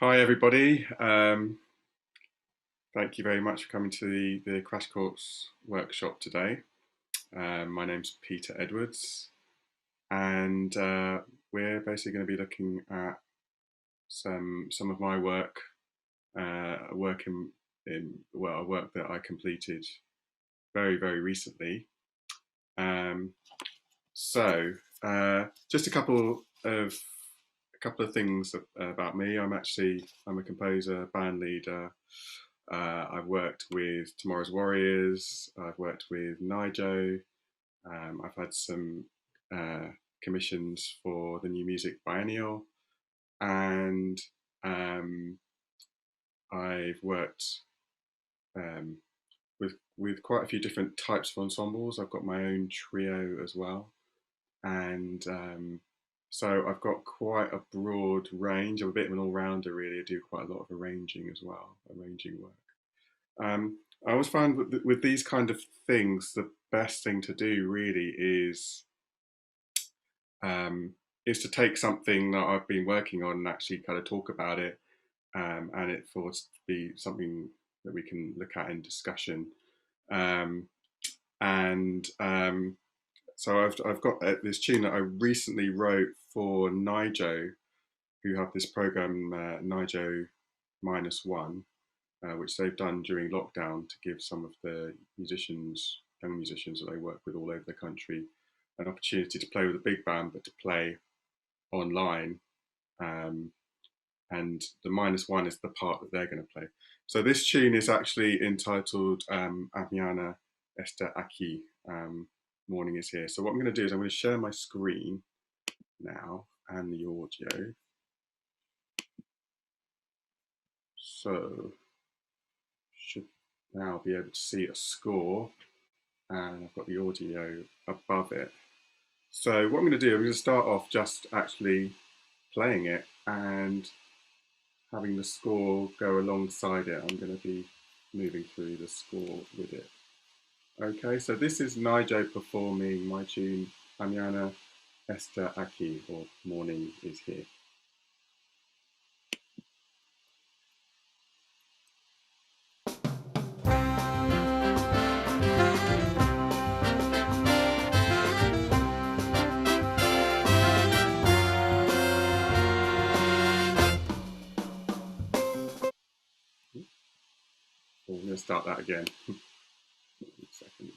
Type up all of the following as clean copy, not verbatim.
Hi everybody. Thank you very much for coming to the Crashcourse workshop today. My name's Peter Edwards, and we're basically going to be looking at some of my work, work a work that I completed very recently. Just a couple of things about me. I'm a composer, band leader. I've worked with Tomorrow's Warriors. I've worked with Nijo. I've had some commissions for the New Music Biennial, and I've worked with quite a few different types of ensembles. I've got my own trio as well, and so I've got quite a broad range. I'm a bit of an all-rounder, really. I do quite a lot of arranging as well, arranging work. I always find with these kind of things, the best thing to do really is to take something that I've been working on and actually kind of talk about it, and it for to be something that we can look at in discussion. So I've got this tune that I recently wrote for Nijo, who have this program Nijo -1, which they've done during lockdown to give some of the young musicians that they work with all over the country, an opportunity to play with a big band, but to play online. And the -1 is the part that they're going to play. So this tune is actually entitled Mañana está aquí. Morning is here. So what I'm going to do is I'm going to share my screen now and the audio. So should now be able to see a score, and I've got the audio above it. So what I'm going to do, I'm going to start off just actually playing it and having the score go alongside it. I'm going to be moving through the score with it. Okay, so this is Nijo performing my tune Mañana está aquí, or Morning is Here. I'm going to start that again. One second.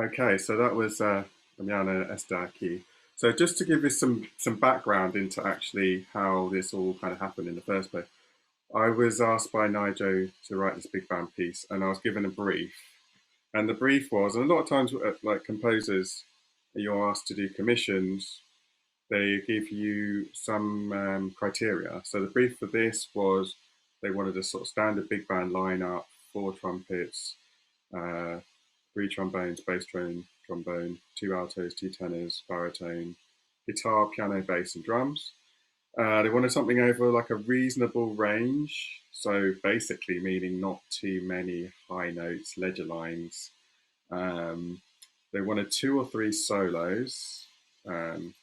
Okay, so that was Emmanuelle Estaki. So just to give you some background into actually how this all kind of happened in the first place, I was asked by Nigel to write this big band piece, and I was given a brief. And the brief was, and a lot of times, like composers, you're asked to do commissions, they give you some criteria. So the brief for this was they wanted a sort of standard big band lineup, four trumpets, uh, three trombones, bass trombone, two altos, two tenors, baritone, guitar, piano, bass, and drums. They wanted something over like a reasonable range, so basically meaning not too many high notes, ledger lines. Um, they wanted two or three solos, and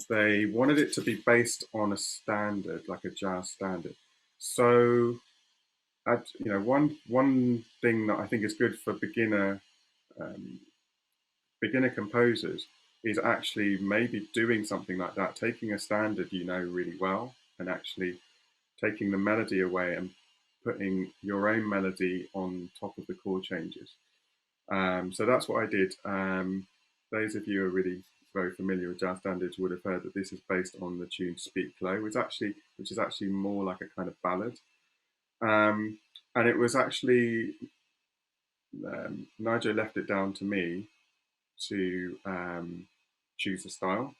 they wanted it to be based on a standard, like a jazz standard. So, one thing that I think is good for um, beginner composers is actually maybe doing something like that, taking a standard you know really well, and actually taking the melody away and putting your own melody on top of the chord changes. So that's what I did. Those of you who are really very familiar with jazz standards would have heard that this is based on the tune "Speak Low," which is actually more like a kind of ballad. Um, and it was actually Nigel left it down to me to choose a style.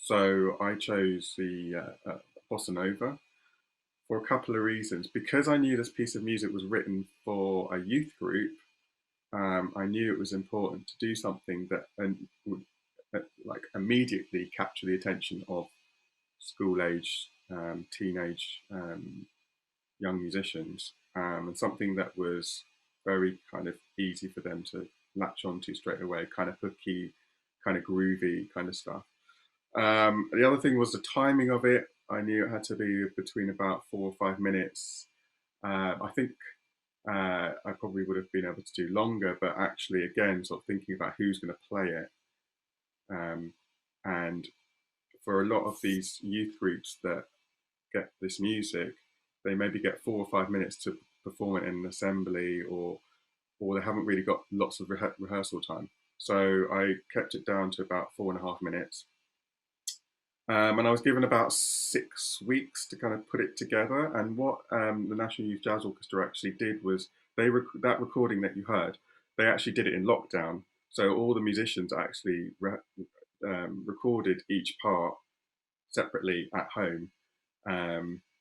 So I chose the bossa nova for a couple of reasons. Because I knew this piece of music was written for a youth group, I knew it was important to do something that would like immediately capture the attention of school age, teenage young musicians, and something that was very kind of easy for them to latch onto straight away, kind of hooky, kind of groovy kind of stuff. The other thing was the timing of it. I knew it had to be between about 4 or 5 minutes. I think I probably would have been able to do longer, but actually, again, sort of thinking about who's going to play it. And for a lot of these youth groups that get this music, they maybe get 4 or 5 minutes to perform it in an assembly, or they haven't really got lots of rehearsal time. So I kept it down to about 4.5 minutes. And I was given about 6 weeks to kind of put it together. And what the National Youth Jazz Orchestra actually did was that recording that you heard, they actually did it in lockdown. So all the musicians actually recorded each part separately at home,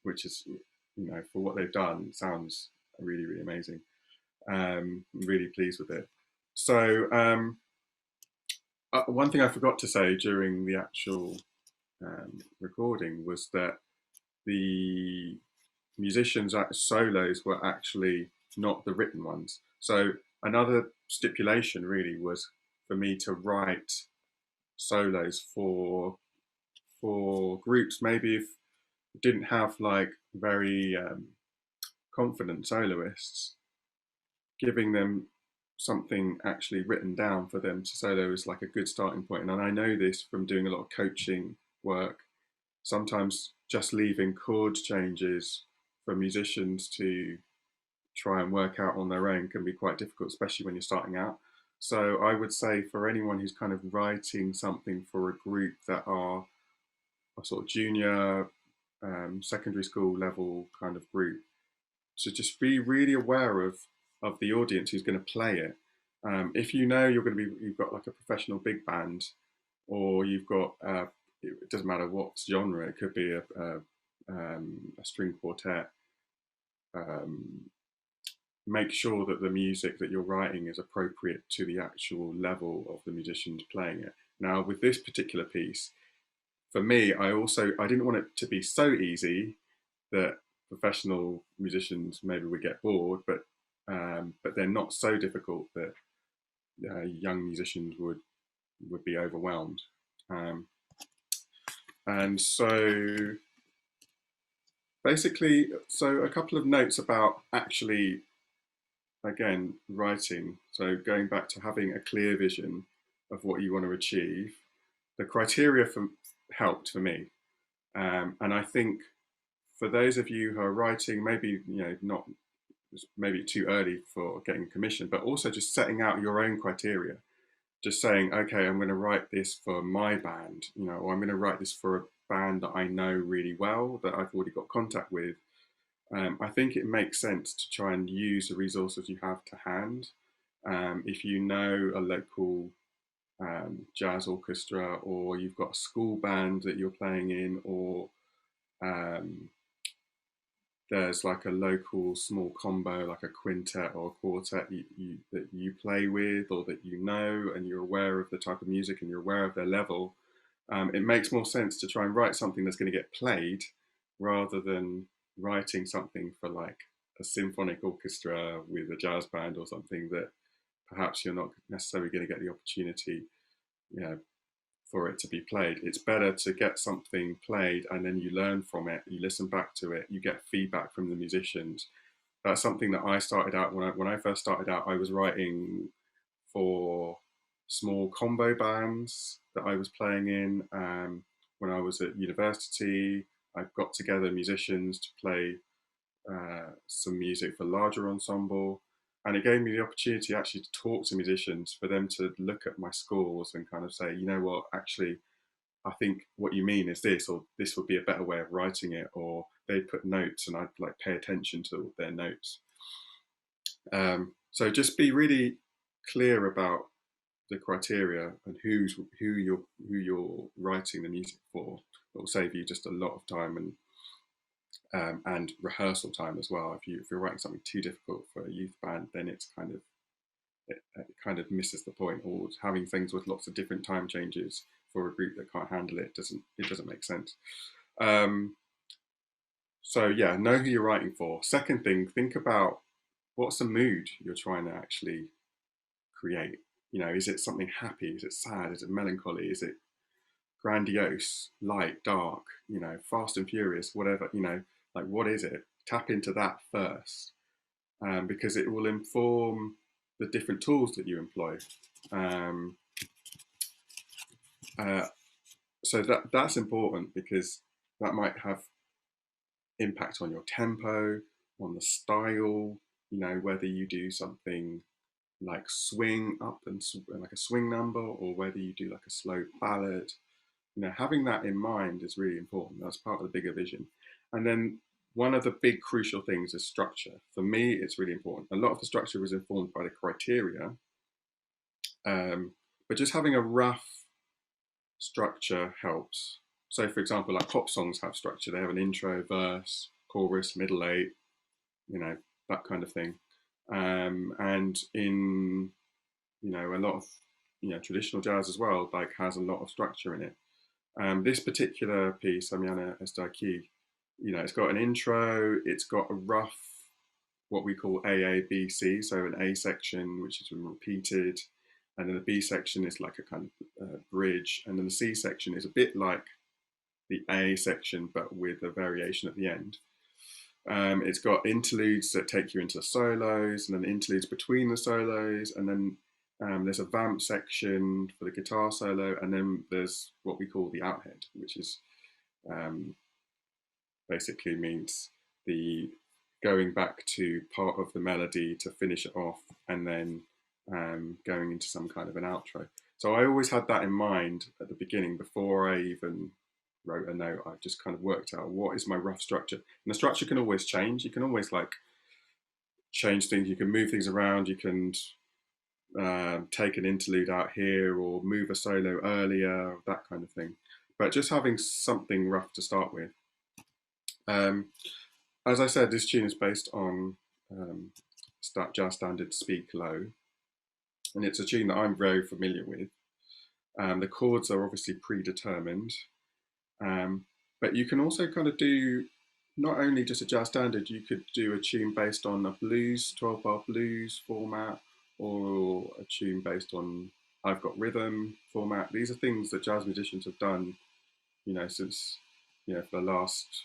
which is, for what they've done, sounds really, really amazing. I'm really pleased with it. So one thing I forgot to say during the actual recording was that the musicians' solos were actually not the written ones. So another stipulation really was for me to write solos for groups. Maybe if didn't have like very confident soloists, giving them something actually written down for them to solo is like a good starting point. And I know this from doing a lot of coaching work. Sometimes just leaving chord changes for musicians to try and work out on their own can be quite difficult, especially when you're starting out. So I would say for anyone who's kind of writing something for a group that are a sort of junior, secondary school level kind of group, to just be really aware of the audience who's going to play it. If you know you've got like a professional big band, or you've got it doesn't matter what genre, it could be a string quartet. Make sure that the music that you're writing is appropriate to the actual level of the musicians playing it. Now, with this particular piece, for me, I didn't want it to be so easy that professional musicians maybe would get bored, but they're not so difficult that young musicians would be overwhelmed. And so basically, so a couple of notes about actually, again, writing. So going back to having a clear vision of what you want to achieve, the criteria helped for me. And I think for those of you who are writing, maybe not it's maybe too early for getting commission, but also just setting out your own criteria. Just saying, okay, I'm going to write this for my band, or I'm going to write this for a band that I know really well, that I've already got contact with. I think it makes sense to try and use the resources you have to hand. If you know a local jazz orchestra, or you've got a school band that you're playing in, or um, there's like a local small combo, like a quintet or a quartet that you play with, or that and you're aware of the type of music and you're aware of their level, it makes more sense to try and write something that's going to get played rather than writing something for like a symphonic orchestra with a jazz band or something that perhaps you're not necessarily going to get the opportunity, you know, for it to be played. It's better to get something played and then you learn from it, you listen back to it, you get feedback from the musicians. That's something that I started out when I first started out. I was writing for small combo bands that I was playing in. When I was at university, I got together musicians to play some music for larger ensemble. And it gave me the opportunity actually to talk to musicians, for them to look at my scores and kind of say, you know what, actually, I think what you mean is this, or this would be a better way of writing it, or they'd put notes and I'd like pay attention to their notes. So just be really clear about the criteria and who you're writing the music for. It will save you just a lot of time and rehearsal time as well. If you're writing something too difficult for a youth band, then it kind of misses the point. Or having things with lots of different time changes for a group that can't handle it doesn't make sense. So yeah, know who you're writing for. Second thing, think about what's the mood you're trying to actually create. Is it something happy? Is it sad? Is it melancholy? Is it grandiose, light, dark, fast and furious, whatever, like what is it? Tap into that first, because it will inform the different tools that you employ. Um, so that's important, because that might have impact on your tempo, on the style, whether you do something like swing up and like a swing number, or whether you do like a slow ballad. Having that in mind is really important. That's part of the bigger vision. And then one of the big crucial things is structure. For me, it's really important. A lot of the structure was informed by the criteria, but just having a rough structure helps. So, for example, like pop songs have structure. They have an intro, verse, chorus, middle eight, that kind of thing. And in a lot of traditional jazz as well, like has a lot of structure in it. This particular piece, Amiana Estaki, it's got an intro, it's got a rough, what we call AABC, so an A section, which has been repeated, and then the B section is like a kind of bridge, and then the C section is a bit like the A section, but with a variation at the end. It's got interludes that take you into the solos, and then interludes between the solos, and then there's a vamp section for the guitar solo, and then there's what we call the outhead, which is basically means the going back to part of the melody to finish it off, and then going into some kind of an outro. So I always had that in mind at the beginning before I even wrote a note. I just kind of worked out what is my rough structure, and the structure can always change. You can always like change things. You can move things around. You can take an interlude out here, or move a solo earlier, that kind of thing. But just having something rough to start with. As I said, this tune is based on jazz standard Speak Low, and it's a tune that I'm very familiar with. The chords are obviously predetermined, but you can also kind of do not only just a jazz standard. You could do a tune based on a blues, 12-bar blues format, or a tune based on I've Got Rhythm format. These are things that jazz musicians have done, since, for the last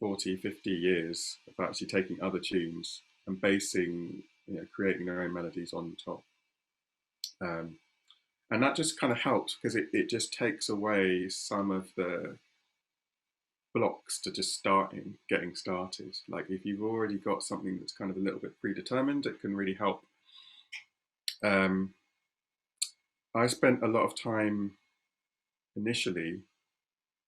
40, 50 years, of actually taking other tunes and basing, creating their own melodies on top. And that just kind of helps, because it just takes away some of the blocks to just getting started. Like if you've already got something that's kind of a little bit predetermined, it can really help. I spent a lot of time initially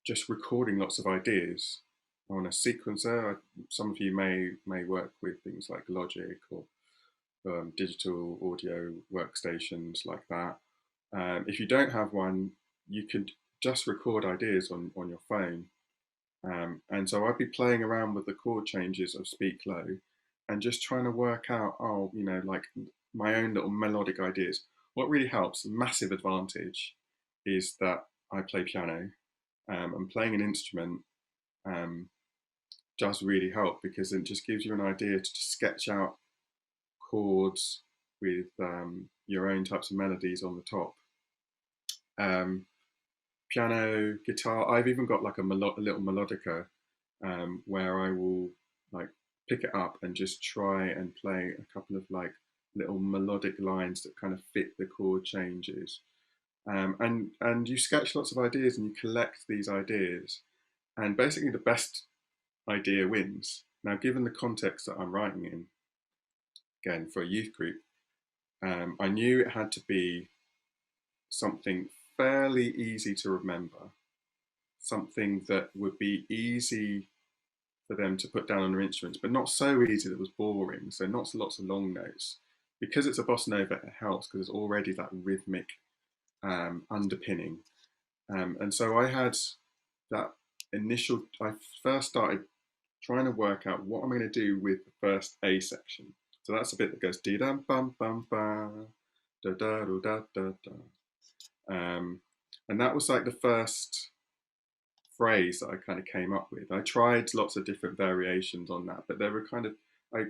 just recording lots of ideas on a sequencer. Some of you may work with things like Logic or digital audio workstations like that. If you don't have one, you could just record ideas on your phone. And so I'd be playing around with the chord changes of Speak Low and just trying to work out, like my own little melodic ideas. What really helps, massive advantage, is that I play piano, and playing an instrument does really help because it just gives you an idea to just sketch out chords with your own types of melodies on the top. Piano, guitar, I've even got like a little melodica where I will like pick it up and just try and play a couple of like little melodic lines that kind of fit the chord changes. And you sketch lots of ideas and you collect these ideas, and basically the best idea wins. Now, given the context that I'm writing in, again for a youth group, I knew it had to be something fairly easy to remember, something that would be easy for them to put down on their instruments, but not so easy that it was boring. So not lots of long notes. Because it's a bossa nova, it helps because there's already that rhythmic underpinning. And so I had that I first started trying to work out what I'm going to do with the first A section. So that's a bit that goes dee dum bum bum ba da da da da da. And that was like the first phrase that I kind of came up with. I tried lots of different variations on that, but they were kind of, I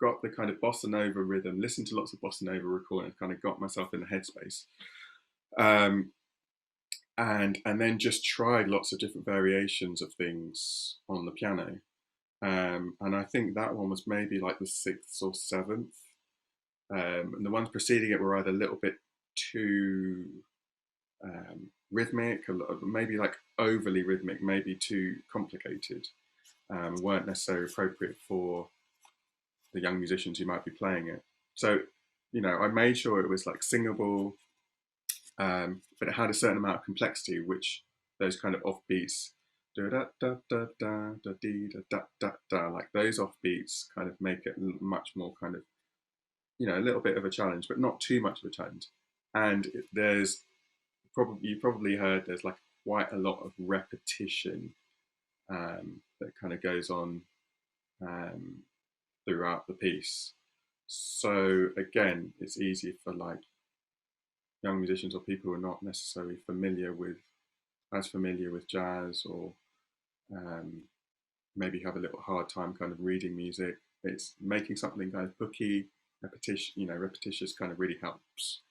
got the kind of bossa nova rhythm, listened to lots of bossa nova recordings, kind of got myself in the headspace. And then just tried lots of different variations of things on the piano. And I think that one was maybe like the sixth or seventh. And the ones preceding it were either a little bit too rhythmic, maybe like overly rhythmic, maybe too complicated, weren't necessarily appropriate for the young musicians who might be playing it. So, I made sure it was like singable, but it had a certain amount of complexity, which those kind of offbeats, da da da da da da dee da da da da, like those offbeats kind of make it much more kind of, a little bit of a challenge, but not too much of a challenge. And there's you probably heard there's like quite a lot of repetition that kind of goes on throughout the piece. So again, it's easy for like young musicians or people who are not necessarily familiar with jazz, or maybe have a little hard time kind of reading music. It's making something kind of hooky, repetitious kind of really helps.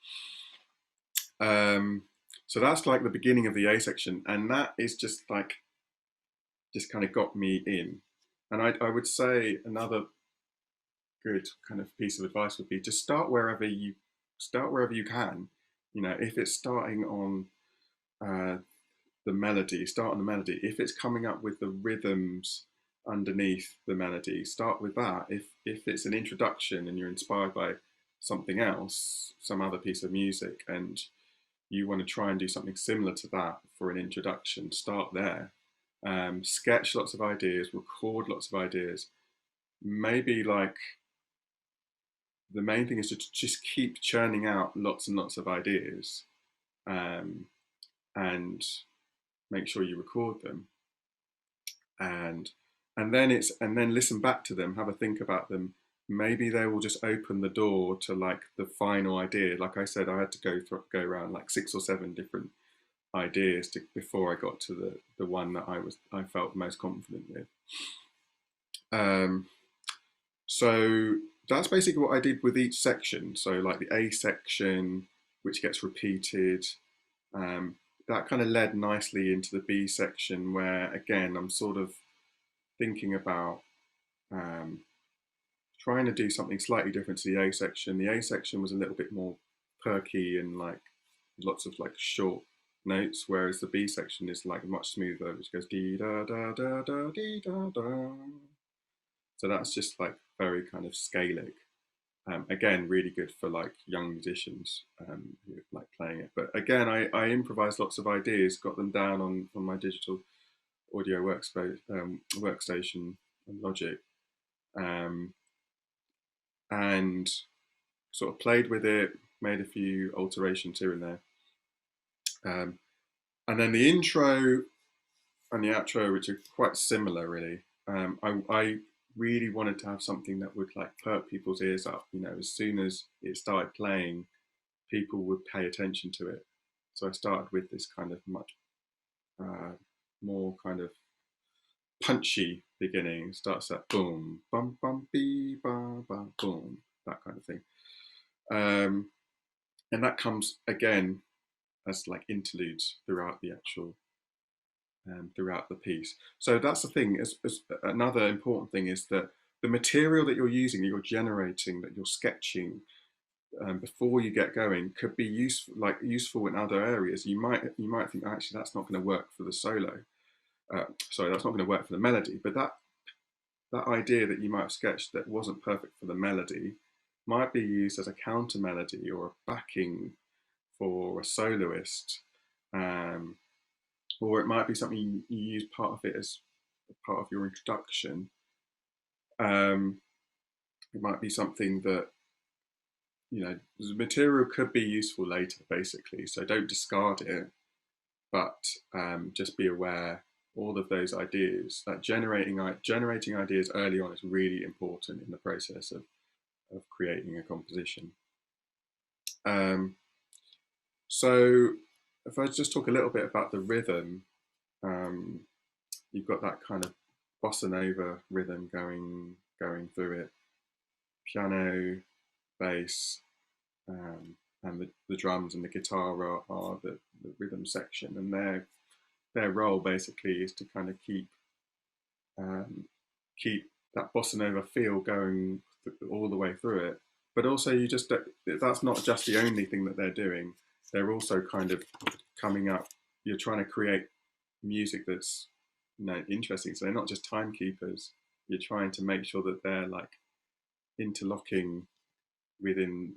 So that's like the beginning of the A section, and that is just kind of got me in. And I would say another good kind of piece of advice would be to start wherever you can. If it's starting on the melody, start on the melody. If it's coming up with the rhythms underneath the melody, start with that. If it's an introduction and you're inspired by something else, some other piece of music, and you want to try and do something similar to that for an introduction, start there. Sketch lots of ideas, record lots of ideas. Maybe like the main thing is to just keep churning out lots and lots of ideas, and make sure you record them, and then listen back to them, have a think about them. Maybe they will just open the door to like the final idea. Like I said, I had to go around like 6 or 7 different ideas before I got to the one that I felt most confident with. So that's basically what I did with each section. So like the A section, which gets repeated, that kind of led nicely into the B section, where again I'm sort of thinking about trying to do something slightly different to the A section. The A section was a little bit more perky and like lots of like short notes, whereas the B section is like much smoother, which goes dee da da da da dee da da. So that's just like very kind of scalic. Again, really good for like young musicians who like playing it. But again, I improvised lots of ideas, got them down on my digital audio workstation and Logic, um, and sort of played with it, made a few alterations here and there. And then the intro and the outro, which are quite similar, really. I really wanted to have something that would like perk people's ears up. You know, as soon as it started playing, people would pay attention to it. So I started with this kind of much more kind of punchy beginning. It starts at boom, bum bum bee ba ba boom, that kind of thing. And that comes again as like interludes throughout the actual throughout the piece. So that's the thing. As another important thing is that the material that you're using, that you're generating, that you're sketching before you get going, could be useful in other areas. You might think actually that's not going to work for the solo. Sorry, that's not going to work for the melody. But that idea that you might have sketched that wasn't perfect for the melody might be used as a counter melody or a backing for a soloist. Or it might be something you use part of it as part of your introduction. It might be something that, you know, the material could be useful later, basically. So don't discard it, but just be aware all of those ideas. That generating ideas early on is really important in the process of creating a composition. So if I just talk a little bit about the rhythm, you've got that kind of bossa nova rhythm going through it, piano, bass, and the drums and the guitar are the rhythm section, and their role basically is to kind of keep that bossa nova feel going all the way through it. But also, that's not just the only thing that they're doing. They're also kind of coming up. You're trying to create music that's, you know, interesting. So they're not just timekeepers. You're trying to make sure that they're like interlocking within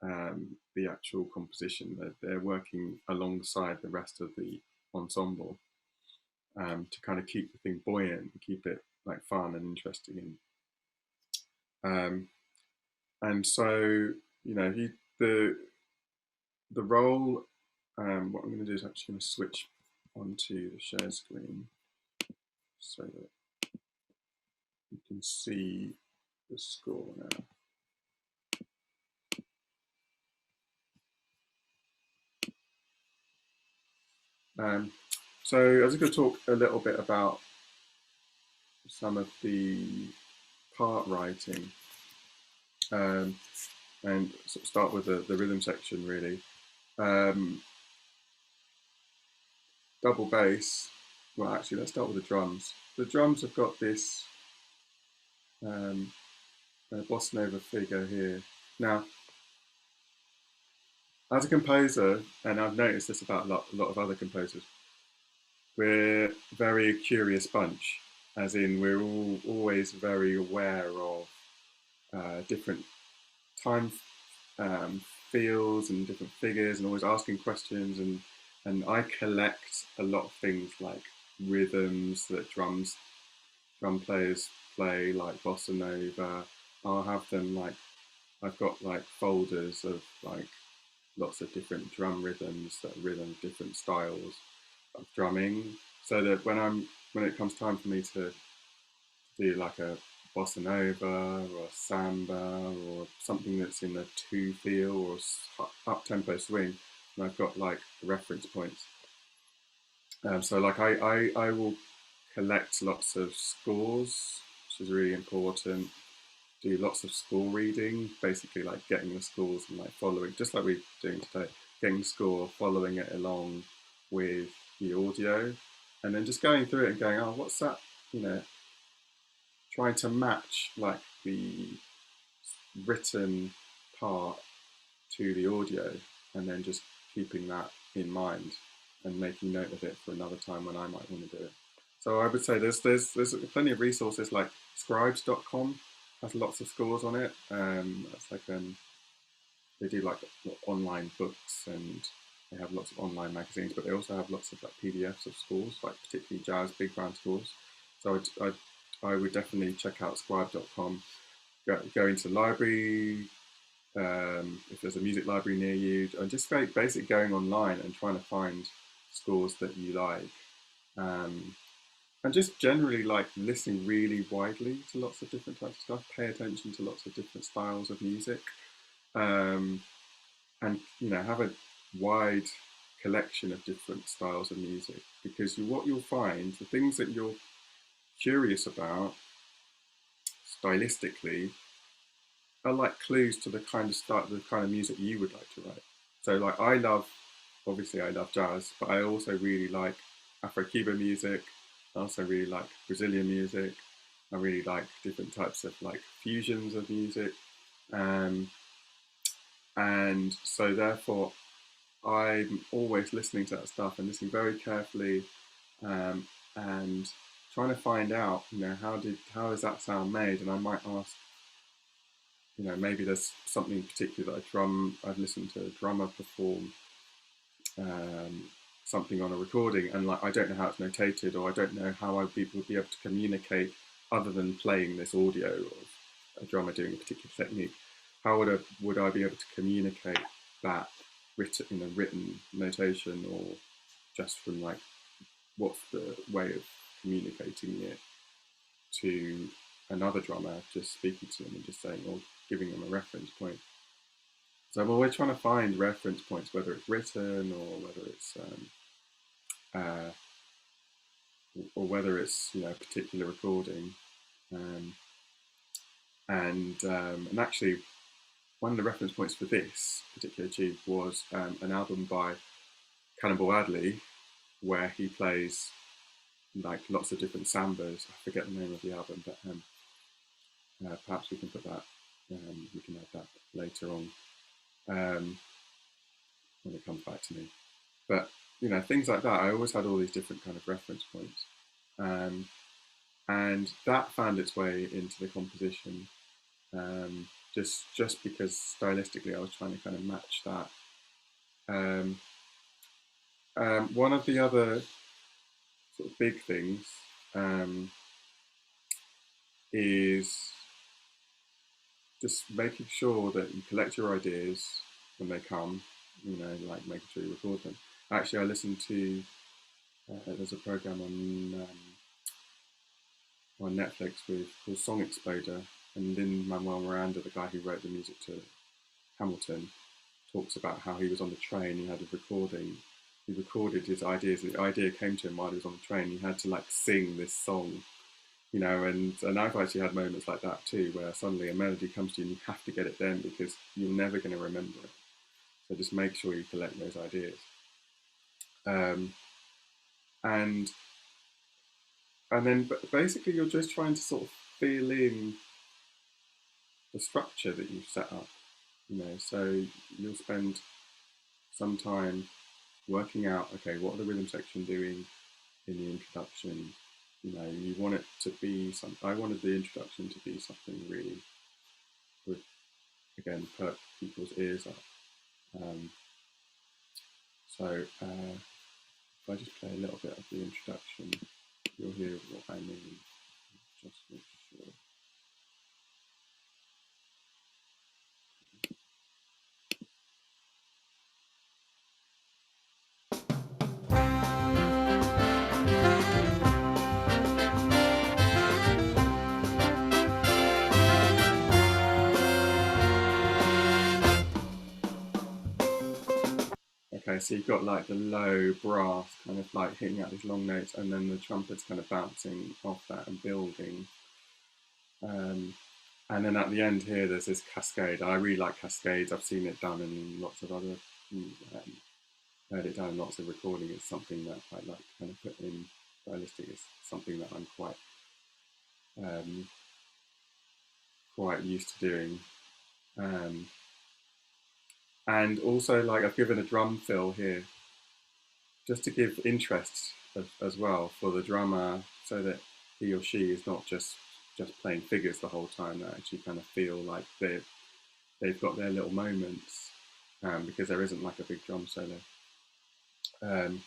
the actual composition. That they're working alongside the rest of the ensemble to kind of keep the thing buoyant and keep it like fun and interesting. And so, you know, the role. What I'm going to do is actually going to switch onto the share screen so that you can see the score now. So I was going to talk a little bit about some of the part writing, and sort of start with the rhythm section really. Double bass. Well, actually, let's start with the drums. The drums have got this bossa nova figure here. Now, as a composer, and I've noticed this about a lot of other composers, we're very curious bunch, as in we're all always very aware of different time feels and different figures, and always asking questions. And I collect a lot of things like rhythms that drum players play, like bossa nova. I'll have them like, I've got like folders of like lots of different drum rhythms that rhythm different styles of drumming, so that when it comes time for me to do like a bossa nova or a samba or something that's in a 2 feel or up tempo swing, and I've got like reference points. So like I will collect lots of scores, which is really important. Do lots of score reading, basically like getting the scores and like following, just like we're doing today, getting the score, following it along with the audio, and then just going through it and going, oh, what's that? You know, trying to match like the written part to the audio, and then just keeping that in mind. and making note of it for another time when I might want to do it. So I would say there's plenty of resources like scribes.com has lots of scores on it. That's like they do like online books, and they have lots of online magazines, but they also have lots of like PDFs of scores, like particularly jazz big band scores. So I would definitely check out scribe.com. Go into the library, if there's a music library near you, and just basic going online and trying to find scores that you like. And just generally like listening really widely to lots of different types of stuff, pay attention to lots of different styles of music, um, and have a wide collection of different styles of music, because what you'll find, the things that you're curious about stylistically are like clues to the kind of music you would like to write. So like obviously I love jazz, but I also really like Afro-Cuban music. I also really like Brazilian music. I really like different types of like fusions of music. And so therefore I'm always listening to that stuff and listening very carefully, and trying to find out, how is that sound made? And I might ask, maybe there's something particular that I've listened to a drummer perform something on a recording, and like I don't know how it's notated, or I don't know how would be able to communicate other than playing this audio of a drummer doing a particular technique. How would I be able to communicate that written notation, or just from like what's the way of communicating it to another drummer, just speaking to them and just saying, or giving them a reference point. So I'm always trying to find reference points, whether it's written uh, or whether it's a particular recording. And actually, one of the reference points for this particular tube was an album by Cannonball Adderley, where he plays like lots of different sambas. I forget the name of the album, but perhaps we can put that. We can add that later on when it comes back to me. But things like that. I always had all these different kind of reference points, and that found its way into the composition. Just because stylistically I was trying to kind of match that. One of the other sort of big things is just making sure that you collect your ideas when they come, like making sure you record them. Actually, I listened to, there's a program on Netflix called Song Exploder, and Lin-Manuel Miranda, the guy who wrote the music to Hamilton, talks about how he was on the train, he had a recording, he recorded his ideas, the idea came to him while he was on the train, he had to like sing this song, and I've actually had moments like that too, where suddenly a melody comes to you and you have to get it then because you're never going to remember it. So just make sure you collect those ideas. And then basically you're just trying to sort of fill in the structure that you've set up, so you'll spend some time working out, okay, what are the rhythm section doing in the introduction? You want it to be I wanted the introduction to be something really would, again, perk people's ears up. So if I just play a little bit of the introduction, you'll hear what I mean. Just make sure. Okay, so you've got like the low brass kind of like hitting out these long notes, and then the trumpets kind of bouncing off that and building. And then at the end here, there's this cascade. I really like cascades. I've seen it done in lots of other, heard it done in lots of recording. It's something that I like to kind of put in stylistic. It's something that I'm quite used to doing. And also, like, I've given a drum fill here just to give interest as well for the drummer, so that he or she is not just playing figures the whole time. They actually kind of feel like they've got their little moments, because there isn't like a big drum solo. And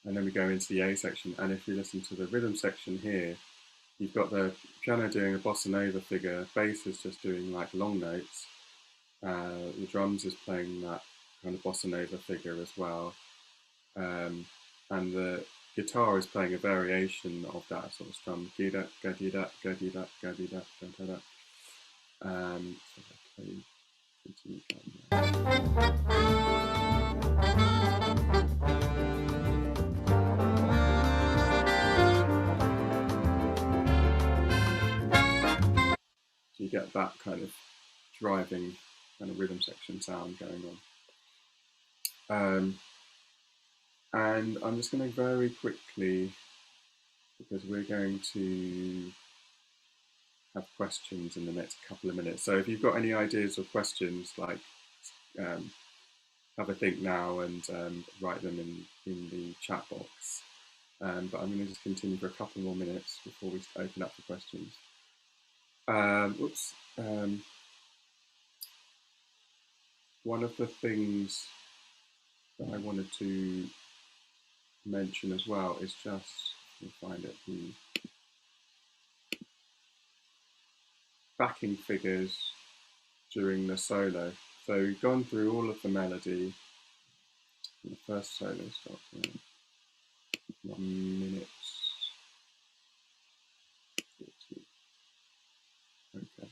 then we go into the A section, and if you listen to the rhythm section here, you've got the piano doing a bossa nova figure, bass is just doing like long notes, the drums is playing that kind of bossa nova figure as well, and the guitar is playing a variation of that sort of strum, ga-da, ga-dee-da, ga-dee-da, ga-dee-da, ga-da-da. So I can continue playing So you get that kind of driving kind of rhythm section sound going on. And I'm just going to very quickly, because we're going to have questions in the next couple of minutes. So if you've got any ideas or questions, like have a think now and write them in the chat box. But I'm going to just continue for a couple more minutes before we open up for questions. One of the things that I wanted to mention as well is just, let me find it, the backing figures during the solo. So we've gone through all of the melody. The first solo starts in 1 minute 40. Okay.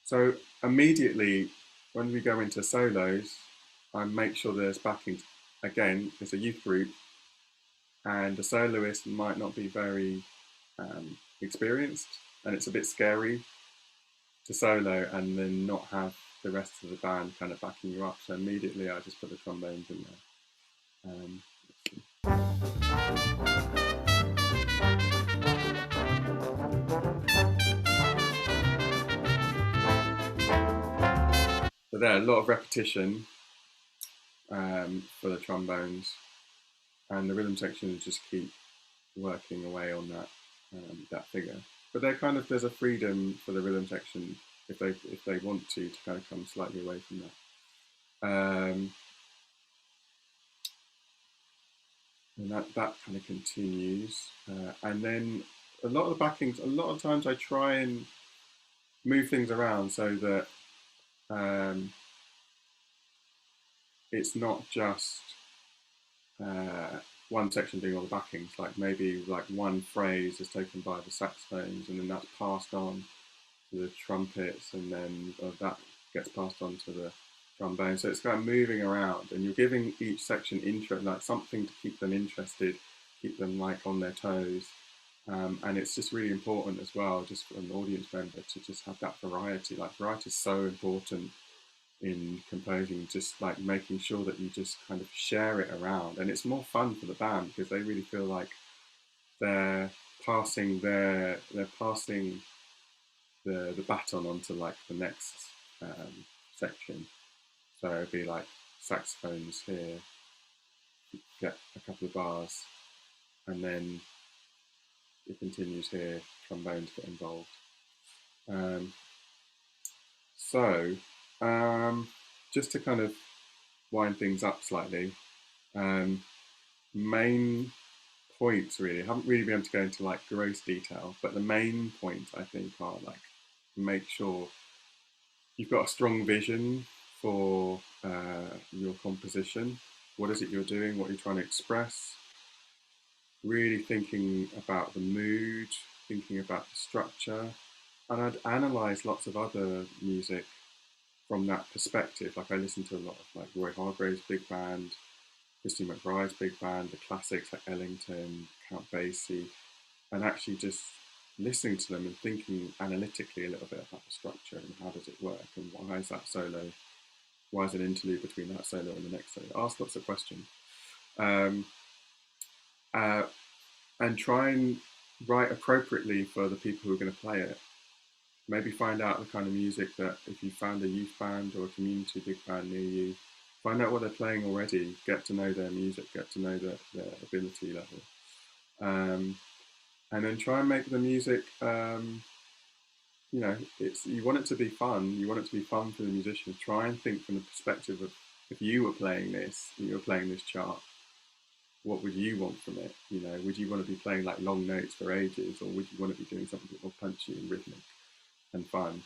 So immediately when we go into solos, I make sure there's backing. Again, it's a youth group, and the soloist might not be very experienced, and it's a bit scary to solo and then not have the rest of the band kind of backing you up. So immediately I just put the trombones in there. So there, a lot of repetition for the trombones, and the rhythm section will just keep working away on that figure. But they're kind of, there's a freedom for the rhythm section if they want to kind of come slightly away from that. And that kind of continues. And then a lot of the backings, a lot of times I try and move things around so that it's not just one section doing all the backings, like maybe like one phrase is taken by the saxophones and then that's passed on to the trumpets, and then that gets passed on to the trombone. So it's kind of moving around, and you're giving each section interest, like something to keep them interested, keep them like on their toes. And it's just really important as well, just for an audience member, to just have that variety. Like variety is so important in composing, just like making sure that you just kind of share it around, and it's more fun for the band because they really feel like they're passing the baton onto like the next section. So it'd be like saxophones here, get a couple of bars, and then it continues here, trombones get involved. Just to kind of wind things up slightly, main points really, I haven't really been able to go into like gross detail, but the main points I think are like, make sure you've got a strong vision for your composition. What is it you're doing? What are you trying to express? Really thinking about the mood, thinking about the structure. And I'd analyze lots of other music from that perspective. Like I listen to a lot of like Roy Hargrave's big band, Christine McBride's big band, the classics like Ellington, Count Basie, and actually just listening to them and thinking analytically a little bit about the structure and how does it work and why is that solo, why is an interlude between that solo and the next solo. Ask lots of questions. And try and write appropriately for the people who are going to play it. Maybe find out the kind of music that, if you found a youth band or a community big band near you, find out what they're playing already, get to know their music, get to know their ability level, and then try and make the music. You know, you want it to be fun. You want it to be fun for the musicians. Try and think from the perspective of if you were playing this, you were playing this chart. What would you want from it? You know, would you want to be playing like long notes for ages, or would you want to be doing something a bit more punchy and rhythmic and fun?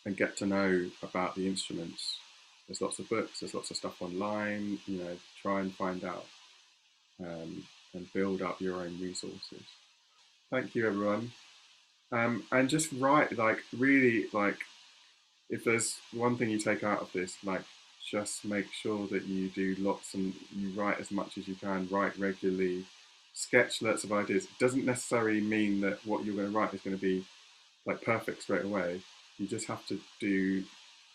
And get to know about the instruments. There's lots of books, there's lots of stuff online. You know, try and find out and build up your own resources. Thank you, everyone. And just write, like, really, like, if there's one thing you take out of this, like, just make sure that you do lots and you write as much as you can, write regularly, sketch lots of ideas. It doesn't necessarily mean that what you're going to write is going to be like perfect straight away. You just have to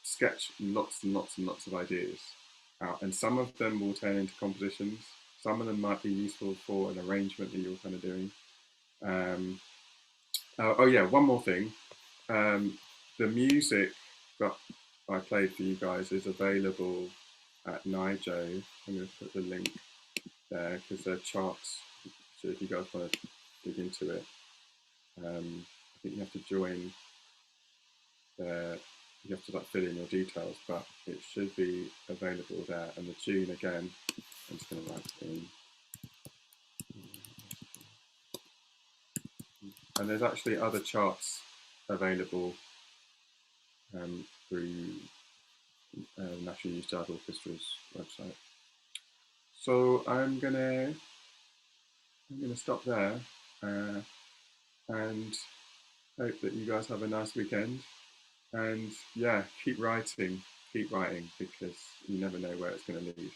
sketch lots and lots and lots of ideas out, and some of them will turn into compositions. Some of them might be useful for an arrangement that you're kind of doing. Oh yeah, one more thing. The music that I played for you guys is available at Nijo. I'm going to put the link there because they're charts. So if you guys want to dig into it, I think you have to join there. You have to like fill in your details, but it should be available there. And the tune again, I'm just going to write it in. And there's actually other charts available through National Youth Jazz Orchestra's website. So I'm gonna stop there and hope that you guys have a nice weekend. And yeah, keep writing because you never know where it's going to lead.